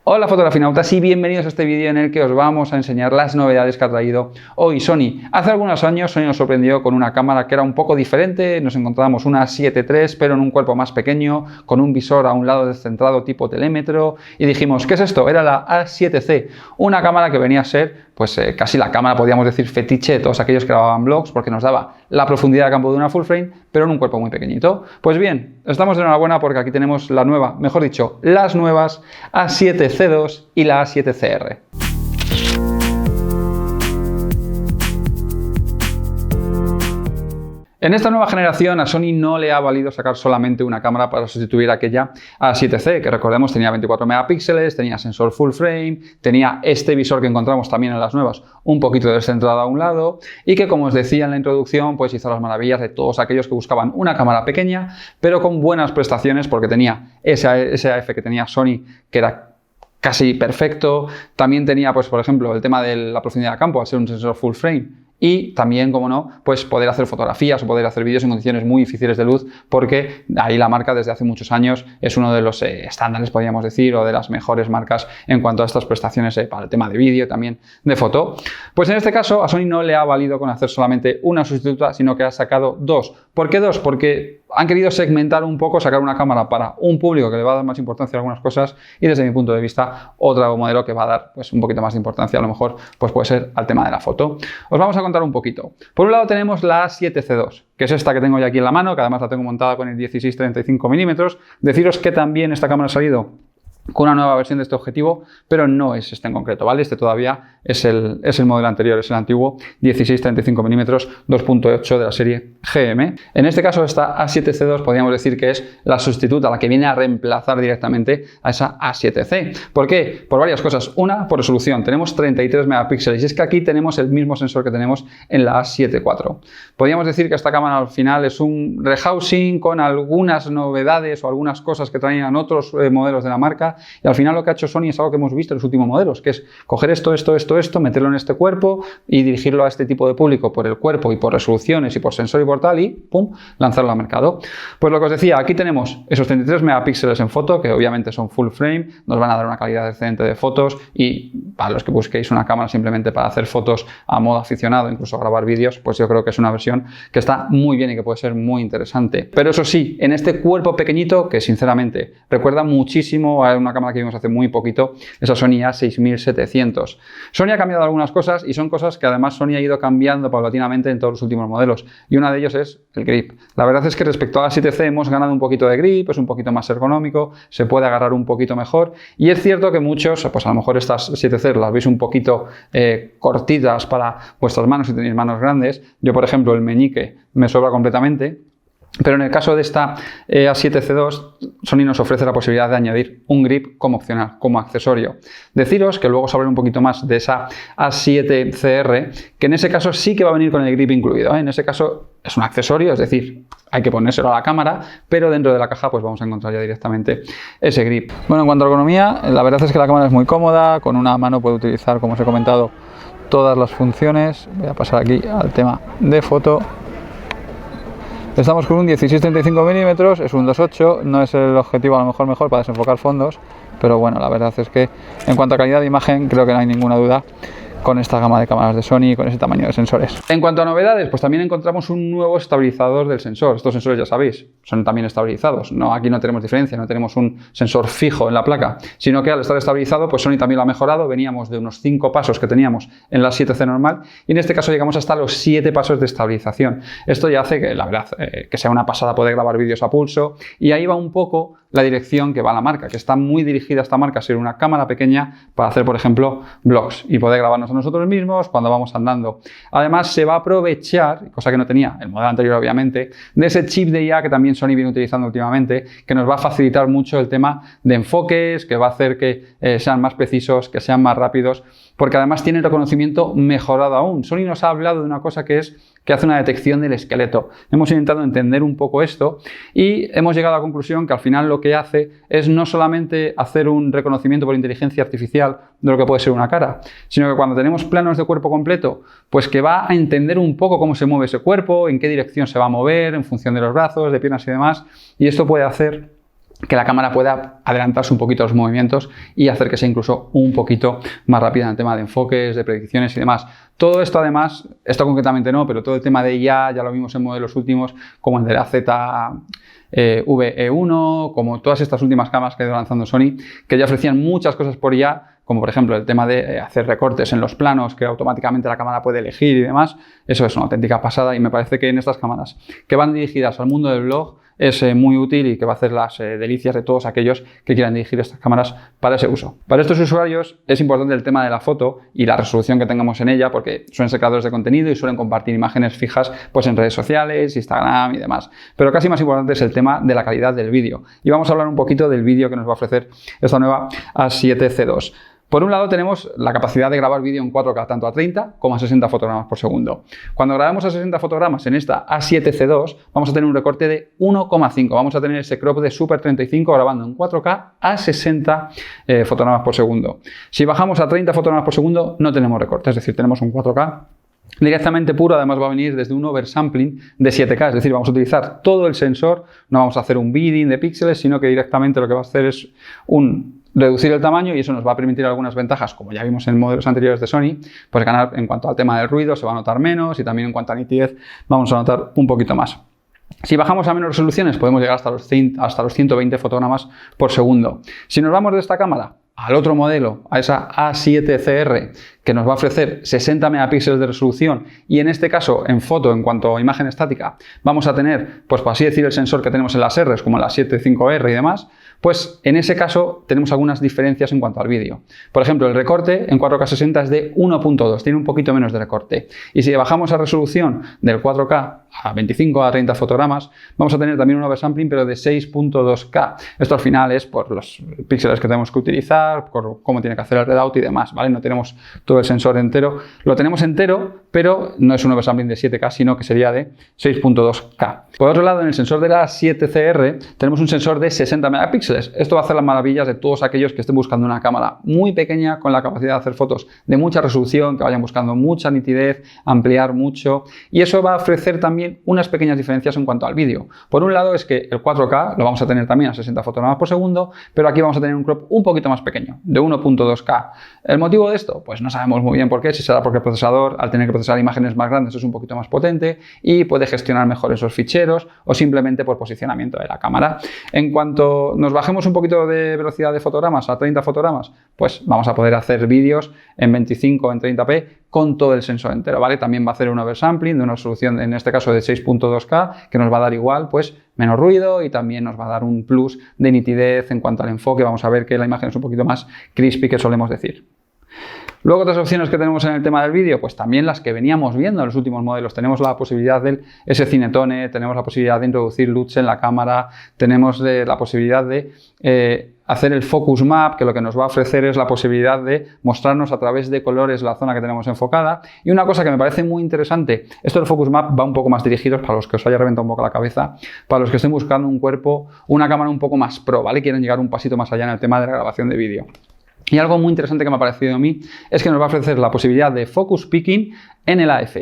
Hola fotografinautas y bienvenidos a este vídeo en el que os vamos a enseñar las novedades que ha traído hoy Sony. Hace algunos años Sony nos sorprendió con una cámara que era un poco diferente, nos encontrábamos una 7 III pero en un cuerpo más pequeño, con un visor a un lado descentrado tipo telémetro y dijimos, ¿qué es esto? Era la A7C, una cámara que venía a ser pues casi la cámara, podríamos decir, fetiche de todos aquellos que grababan vlogs porque nos daba la profundidad de campo de una full frame pero en un cuerpo muy pequeñito. Pues bien, estamos de enhorabuena porque aquí tenemos la nueva, mejor dicho, las nuevas A7C2 y la A7CR. En esta nueva generación a Sony no le ha valido sacar solamente una cámara para sustituir aquella A7C, que recordemos tenía 24 megapíxeles, tenía sensor full frame, tenía este visor que encontramos también en las nuevas, un poquito descentrado a un lado y que, como os decía en la introducción, pues hizo las maravillas de todos aquellos que buscaban una cámara pequeña pero con buenas prestaciones porque tenía ese AF que tenía Sony que era casi perfecto, también tenía pues por ejemplo el tema de la profundidad de campo al ser un sensor full frame y también, como no, pues poder hacer fotografías o poder hacer vídeos en condiciones muy difíciles de luz porque ahí la marca desde hace muchos años es uno de los estándares, podríamos decir, o de las mejores marcas en cuanto a estas prestaciones para el tema de vídeo y también de foto. Pues en este caso a Sony no le ha valido con hacer solamente una sustituta, sino que ha sacado dos. ¿Por qué dos? Porque han querido segmentar un poco, sacar una cámara para un público que le va a dar más importancia a algunas cosas y desde mi punto de vista otro modelo que va a dar pues un poquito más de importancia a lo mejor pues puede ser al tema de la foto. Os vamos a contar un poquito. Por un lado tenemos la A7C2, que es esta que tengo ya aquí en la mano, que además la tengo montada con el 16-35 mm. Deciros que también esta cámara ha salido con una nueva versión de este objetivo, pero no es este en concreto, ¿vale? Este todavía es el modelo anterior, es el antiguo 16-35 mm 2.8 de la serie GM. En este caso, esta A7C2 podríamos decir que es la sustituta, la que viene a reemplazar directamente a esa A7C. ¿Por qué? Por varias cosas. Una, por resolución. Tenemos 33 megapíxeles y es que aquí tenemos el mismo sensor que tenemos en la A7 IV. Podríamos decir que esta cámara al final es un rehousing con algunas novedades o algunas cosas que traían otros modelos de la marca. Y al final lo que ha hecho Sony es algo que hemos visto en los últimos modelos, que es coger esto, meterlo en este cuerpo y dirigirlo a este tipo de público por el cuerpo y por resoluciones y por sensor y por tal y ¡pum!, lanzarlo al mercado. Pues lo que os decía, aquí tenemos esos 33 megapíxeles en foto, que obviamente son full frame, nos van a dar una calidad excelente de fotos y para los que busquéis una cámara simplemente para hacer fotos a modo aficionado, incluso grabar vídeos, pues yo creo que es una versión que está muy bien y que puede ser muy interesante. Pero eso sí, en este cuerpo pequeñito, que sinceramente recuerda muchísimo a una cámara que vimos hace muy poquito, esa Sony A6700. Sony ha cambiado algunas cosas y son cosas que además Sony ha ido cambiando paulatinamente en todos los últimos modelos y una de ellos es el grip. La verdad es que respecto a la 7C hemos ganado un poquito de grip, es un poquito más ergonómico, se puede agarrar un poquito mejor y es cierto que muchos, pues a lo mejor estas 7C las veis un poquito cortitas para vuestras manos si tenéis manos grandes. Yo, por ejemplo, el meñique me sobra completamente. Pero en el caso de esta A7C2, Sony nos ofrece la posibilidad de añadir un grip como opcional, como accesorio. Deciros que luego os hablaré un poquito más de esa A7CR, que en ese caso sí que va a venir con el grip incluido, ¿eh? En ese caso es un accesorio, es decir, hay que ponérselo a la cámara, pero dentro de la caja pues vamos a encontrar ya directamente ese grip. Bueno, en cuanto a ergonomía, la verdad es que la cámara es muy cómoda, con una mano puede utilizar, como os he comentado, todas las funciones. Voy a pasar aquí al tema de foto. Estamos con un 16-35 mm, es un 2.8, no es el objetivo a lo mejor para desenfocar fondos, pero bueno, la verdad es que en cuanto a calidad de imagen creo que no hay ninguna duda con esta gama de cámaras de Sony y con ese tamaño de sensores. En cuanto a novedades, pues también encontramos un nuevo estabilizador del sensor. Estos sensores, ya sabéis, son también estabilizados. No, aquí no tenemos diferencia, no tenemos un sensor fijo en la placa, sino que al estar estabilizado, pues Sony también lo ha mejorado. Veníamos de unos 5 pasos que teníamos en la 7C normal y en este caso llegamos hasta los 7 pasos de estabilización. Esto ya hace que, la verdad, que sea una pasada poder grabar vídeos a pulso y ahí va un poco la dirección que va la marca, que está muy dirigida a esta marca a ser una cámara pequeña para hacer, por ejemplo, vlogs y poder grabarnos a nosotros mismos cuando vamos andando. Además, se va a aprovechar, cosa que no tenía el modelo anterior obviamente, de ese chip de IA que también Sony viene utilizando últimamente, que nos va a facilitar mucho el tema de enfoques, que va a hacer que sean más precisos, que sean más rápidos, porque además tiene el reconocimiento mejorado aún. Sony nos ha hablado de una cosa que es que hace una detección del esqueleto. Hemos intentado entender un poco esto y hemos llegado a la conclusión que al final lo que hace es no solamente hacer un reconocimiento por inteligencia artificial de lo que puede ser una cara, sino que cuando tenemos planos de cuerpo completo, pues que va a entender un poco cómo se mueve ese cuerpo, en qué dirección se va a mover, en función de los brazos, de piernas y demás, y esto puede hacer que la cámara pueda adelantarse un poquito los movimientos y hacer que sea incluso un poquito más rápida en el tema de enfoques, de predicciones y demás. Todo esto además, esto concretamente no, pero todo el tema de IA ya lo vimos en modelos últimos como el de la ZV-E1, como todas estas últimas cámaras que ha ido lanzando Sony, que ya ofrecían muchas cosas por IA, como por ejemplo el tema de hacer recortes en los planos que automáticamente la cámara puede elegir y demás. Eso es una auténtica pasada y me parece que en estas cámaras que van dirigidas al mundo del vlog es muy útil y que va a hacer las delicias de todos aquellos que quieran dirigir estas cámaras para ese uso. Para estos usuarios es importante el tema de la foto y la resolución que tengamos en ella, porque suelen ser creadores de contenido y suelen compartir imágenes fijas pues en redes sociales, Instagram y demás. Pero casi más importante es el tema de la calidad del vídeo. Y vamos a hablar un poquito del vídeo que nos va a ofrecer esta nueva A7C2. Por un lado tenemos la capacidad de grabar vídeo en 4K tanto a 30 como a 60 fotogramas por segundo. Cuando grabamos a 60 fotogramas en esta A7C2 vamos a tener un recorte de 1,5. Vamos a tener ese crop de Super 35 grabando en 4K a 60 fotogramas por segundo. Si bajamos a 30 fotogramas por segundo no tenemos recorte, es decir, tenemos un 4K directamente puro. Además va a venir desde un oversampling de 7K, es decir, vamos a utilizar todo el sensor, no vamos a hacer un bidding de píxeles, sino que directamente lo que va a hacer es reducir el tamaño y eso nos va a permitir algunas ventajas, como ya vimos en modelos anteriores de Sony, pues ganar en cuanto al tema del ruido se va a notar menos y también en cuanto a nitidez vamos a notar un poquito más. Si bajamos a menos resoluciones podemos llegar hasta los 120 fotogramas por segundo. Si nos vamos de esta cámara al otro modelo, a esa A7CR, que nos va a ofrecer 60 megapíxeles de resolución y en este caso en foto, en cuanto a imagen estática, vamos a tener, pues por así decir, el sensor que tenemos en las Rs, como la 7.5R y demás, pues en ese caso tenemos algunas diferencias en cuanto al vídeo. Por ejemplo, el recorte en 4K 60 es de 1.2, tiene un poquito menos de recorte. Y si bajamos a resolución del 4K a 25 a 30 fotogramas, vamos a tener también un oversampling, pero de 6.2K. Esto al final es por los píxeles que tenemos que utilizar, por cómo tiene que hacer el readout y demás, ¿vale? No tenemos todo el sensor entero. Lo tenemos entero, pero no es un oversampling de 7K, sino que sería de 6.2K. Por otro lado, en el sensor de la 7CR tenemos un sensor de 60 megapíxeles. Esto va a hacer las maravillas de todos aquellos que estén buscando una cámara muy pequeña con la capacidad de hacer fotos de mucha resolución, que vayan buscando mucha nitidez, ampliar mucho, y eso va a ofrecer también unas pequeñas diferencias en cuanto al vídeo. Por un lado es que el 4K lo vamos a tener también a 60 fotogramas por segundo, pero aquí vamos a tener un crop un poquito más pequeño, de 1.2K. ¿El motivo de esto? Pues no sabemos muy bien por qué, si será porque el procesador, al tener que procesar imágenes más grandes, es un poquito más potente y puede gestionar mejor esos ficheros, o simplemente por posicionamiento de la cámara. En cuanto nos bajemos un poquito de velocidad de fotogramas a 30 fotogramas, pues vamos a poder hacer vídeos en 25 o en 30p con todo el sensor entero, ¿vale? También va a hacer un oversampling de una resolución, en este caso de 6.2K, que nos va a dar igual, pues menos ruido y también nos va a dar un plus de nitidez en cuanto al enfoque. Vamos a ver que la imagen es un poquito más crispy, que solemos decir. Luego, otras opciones que tenemos en el tema del vídeo, pues también las que veníamos viendo en los últimos modelos. Tenemos la posibilidad del S-Cinetone, tenemos la posibilidad de introducir LUTs en la cámara, tenemos la posibilidad de hacer el Focus Map, que lo que nos va a ofrecer es la posibilidad de mostrarnos a través de colores la zona que tenemos enfocada. Y una cosa que me parece muy interesante, esto del Focus Map va un poco más dirigido para los que os haya reventado un poco la cabeza, para los que estén buscando un cuerpo, una cámara un poco más pro, ¿vale? Quieren llegar un pasito más allá en el tema de la grabación de vídeo. Y algo muy interesante que me ha parecido a mí es que nos va a ofrecer la posibilidad de Focus Picking en el AF.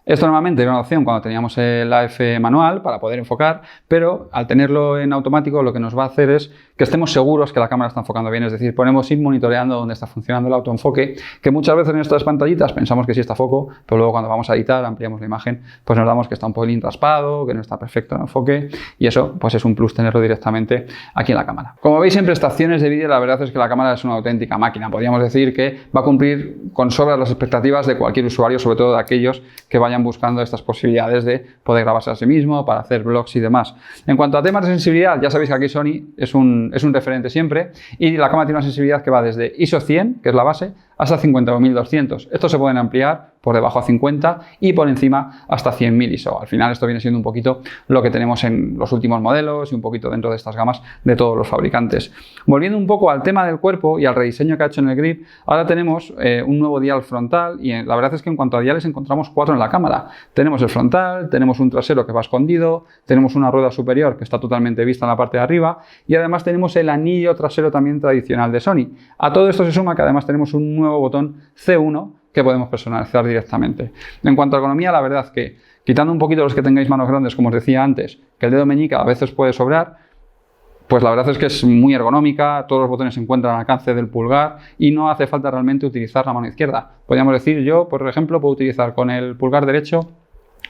Esto normalmente era una opción cuando teníamos el AF manual para poder enfocar, pero al tenerlo en automático lo que nos va a hacer es que estemos seguros que la cámara está enfocando bien, es decir, podemos ir monitoreando dónde está funcionando el autoenfoque, que muchas veces en estas pantallitas pensamos que sí está foco, pero luego cuando vamos a editar, ampliamos la imagen, pues nos damos que está un poquilín raspado, que no está perfecto el enfoque, y eso pues es un plus tenerlo directamente aquí en la cámara. Como veis, en prestaciones de vídeo la verdad es que la cámara es una auténtica máquina. Podríamos decir que va a cumplir con sobras las expectativas de cualquier usuario, sobre todo de aquellos que vayan buscando estas posibilidades de poder grabarse a sí mismo, para hacer vlogs y demás. En cuanto a temas de sensibilidad, ya sabéis que aquí Sony es un referente siempre, y la cámara tiene una sensibilidad que va desde ISO 100, que es la base, hasta 50.200. Estos se pueden ampliar por debajo a 50 y por encima hasta 100.000 ISO. Al final esto viene siendo un poquito lo que tenemos en los últimos modelos y un poquito dentro de estas gamas de todos los fabricantes. Volviendo un poco al tema del cuerpo y al rediseño que ha hecho en el grip, ahora tenemos un nuevo dial frontal y la verdad es que en cuanto a diales encontramos 4 en la cámara. Tenemos el frontal, tenemos un trasero que va escondido, tenemos una rueda superior que está totalmente vista en la parte de arriba y además tenemos el anillo trasero también tradicional de Sony. A todo esto se suma que además tenemos un nuevo botón C1 que podemos personalizar directamente. En cuanto a ergonomía, la verdad que quitando un poquito los que tengáis manos grandes, como os decía antes, que el dedo meñique a veces puede sobrar, pues la verdad es que es muy ergonómica, todos los botones se encuentran al alcance del pulgar y no hace falta realmente utilizar la mano izquierda. Podríamos decir, yo, por ejemplo, puedo utilizar con el pulgar derecho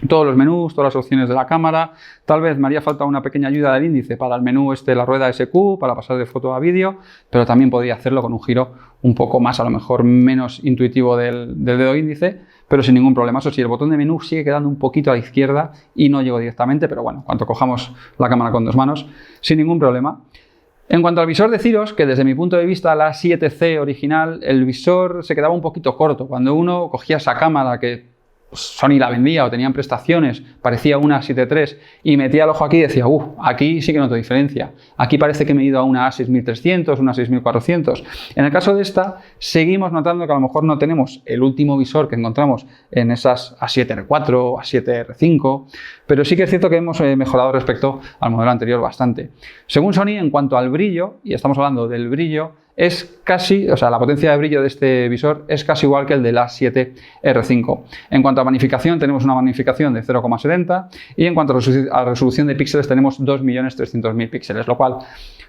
todos los menús, todas las opciones de la cámara. Tal vez me haría falta una pequeña ayuda del índice para el menú la rueda SQ, para pasar de foto a vídeo, pero también podría hacerlo con un giro un poco más, a lo mejor menos intuitivo del dedo índice, pero sin ningún problema. Eso sí, el botón de menú sigue quedando un poquito a la izquierda y no llego directamente, pero bueno, cuando cojamos la cámara con dos manos, sin ningún problema. En cuanto al visor de giros, que desde mi punto de vista la 7C original, el visor se quedaba un poquito corto. Cuando uno cogía esa cámara que Sony la vendía o tenían prestaciones, parecía una 7.3 y metía el ojo aquí y decía, aquí sí que noto diferencia. Aquí parece que me he ido a una A6300, una 6400. En el caso de esta, seguimos notando que a lo mejor no tenemos el último visor que encontramos en esas A7R4 o A7R5, pero sí que es cierto que hemos mejorado respecto al modelo anterior bastante. Según Sony, en cuanto al brillo, y estamos hablando del brillo, es casi, o sea, la potencia de brillo de este visor es casi igual que el de la 7R5. En cuanto a magnificación, tenemos una magnificación de 0,70 y en cuanto a resolución de píxeles tenemos 2.300.000 píxeles, lo cual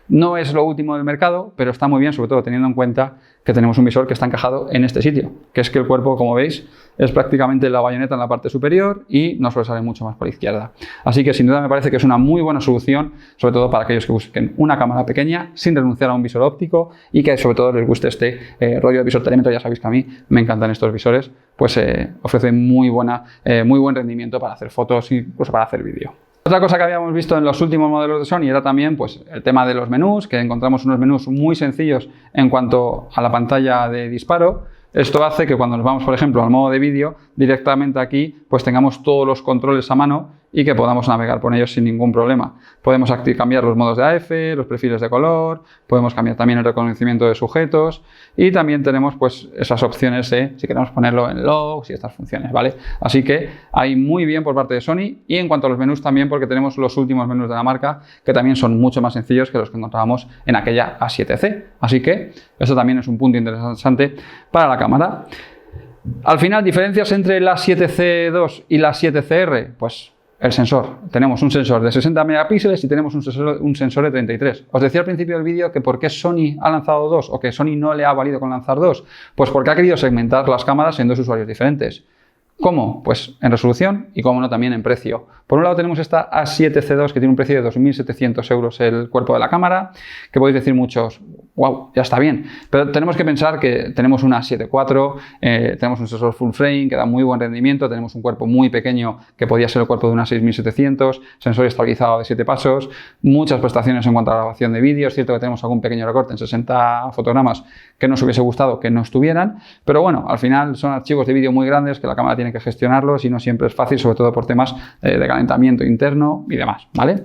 no es lo último del mercado, pero está muy bien, sobre todo teniendo en cuenta que tenemos un visor que está encajado en este sitio, que es que el cuerpo, como veis, es prácticamente la bayoneta en la parte superior y no sobresale mucho más por la izquierda. Así que sin duda me parece que es una muy buena solución, sobre todo para aquellos que busquen una cámara pequeña sin renunciar a un visor óptico y que sobre todo les guste este rollo de visor telémetro. Ya sabéis que a mí me encantan estos visores, pues ofrece muy buen rendimiento para hacer fotos e incluso para hacer vídeo. Otra cosa que habíamos visto en los últimos modelos de Sony era también pues, el tema de los menús, que encontramos unos menús muy sencillos en cuanto a la pantalla de disparo. Esto hace que cuando nos vamos, por ejemplo, al modo de vídeo, directamente aquí pues tengamos todos los controles a mano y que podamos navegar por ellos sin ningún problema. Podemos cambiar los modos de AF, los perfiles de color, podemos cambiar también el reconocimiento de sujetos y también tenemos pues esas opciones de si queremos ponerlo en logs y estas funciones, ¿vale? Así que hay muy bien por parte de Sony y en cuanto a los menús también porque tenemos los últimos menús de la marca que también son mucho más sencillos que los que encontrábamos en aquella A7C. Así que esto también es un punto interesante para la cámara. Al final, diferencias entre la 7C2 y la 7CR, pues el sensor. Tenemos un sensor de 60 megapíxeles y tenemos un sensor de 33. Os decía al principio del vídeo que por qué Sony ha lanzado dos o que Sony no le ha valido con lanzar dos. Pues porque ha querido segmentar las cámaras en dos usuarios diferentes. ¿Cómo? Pues en resolución y, como no, también en precio. Por un lado tenemos esta A7C2 que tiene un precio de 2.700 euros el cuerpo de la cámara, que podéis decir muchos, wow, ya está bien. Pero tenemos que pensar que tenemos una 7.4, tenemos un sensor full frame que da muy buen rendimiento, tenemos un cuerpo muy pequeño que podría ser el cuerpo de una 6.700, sensor estabilizado de 7 pasos, muchas prestaciones en cuanto a la grabación de vídeo. Es cierto que tenemos algún pequeño recorte en 60 fotogramas que nos hubiese gustado que no estuvieran, pero bueno, al final son archivos de vídeo muy grandes que la cámara tiene que gestionarlos y no siempre es fácil, sobre todo por temas de calentamiento interno y demás, ¿vale?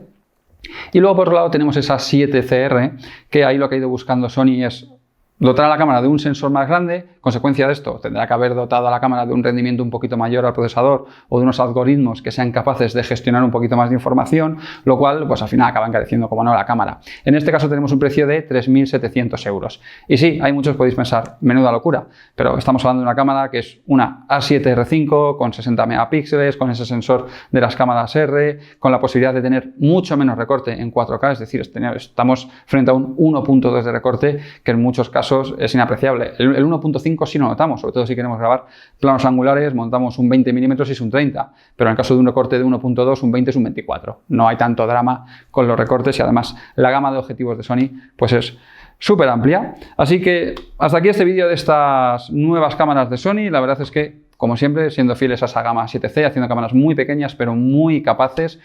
Y luego por otro lado tenemos esa 7CR, que ahí lo que ha ido buscando Sony es dotar a la cámara de un sensor más grande. Consecuencia de esto, tendrá que haber dotado a la cámara de un rendimiento un poquito mayor al procesador o de unos algoritmos que sean capaces de gestionar un poquito más de información, lo cual pues al final acaba encareciendo, como no, la cámara. En este caso tenemos un precio de 3.700 euros. Y sí, hay muchos podéis pensar, menuda locura, pero estamos hablando de una cámara que es una A7R5 con 60 megapíxeles, con ese sensor de las cámaras R, con la posibilidad de tener mucho menos recorte en 4K, es decir, estamos frente a un 1.2 de recorte que en muchos casos es inapreciable. El 1.5 sí lo notamos, sobre todo si queremos grabar planos angulares, montamos un 20 milímetros y es un 30, pero en el caso de un recorte de 1.2, un 20 es un 24. No hay tanto drama con los recortes y además la gama de objetivos de Sony pues es súper amplia. Así que hasta aquí este vídeo de estas nuevas cámaras de Sony. La verdad es que, como siempre, siendo fieles a esa gama 7C, haciendo cámaras muy pequeñas pero muy capaces.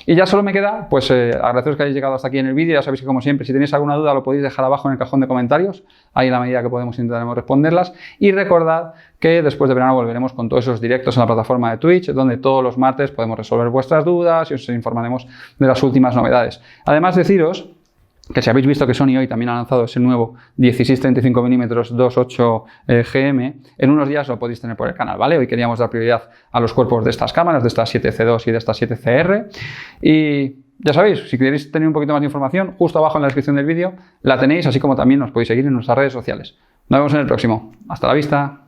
Y ya solo me queda pues agradeceros que hayáis llegado hasta aquí en el vídeo. Ya sabéis que, como siempre, si tenéis alguna duda lo podéis dejar abajo en el cajón de comentarios. Ahí, en la medida que podemos, intentaremos responderlas. Y recordad que después de verano volveremos con todos esos directos en la plataforma de Twitch, donde todos los martes podemos resolver vuestras dudas y os informaremos de las últimas novedades. Además, deciros que si habéis visto que Sony hoy también ha lanzado ese nuevo 16-35mm 2.8 GM, en unos días lo podéis tener por el canal, ¿vale? Hoy queríamos dar prioridad a los cuerpos de estas cámaras, de esta 7C2 y de esta 7CR. Y ya sabéis, si queréis tener un poquito más de información, justo abajo en la descripción del vídeo la tenéis, así como también nos podéis seguir en nuestras redes sociales. Nos vemos en el próximo. Hasta la vista.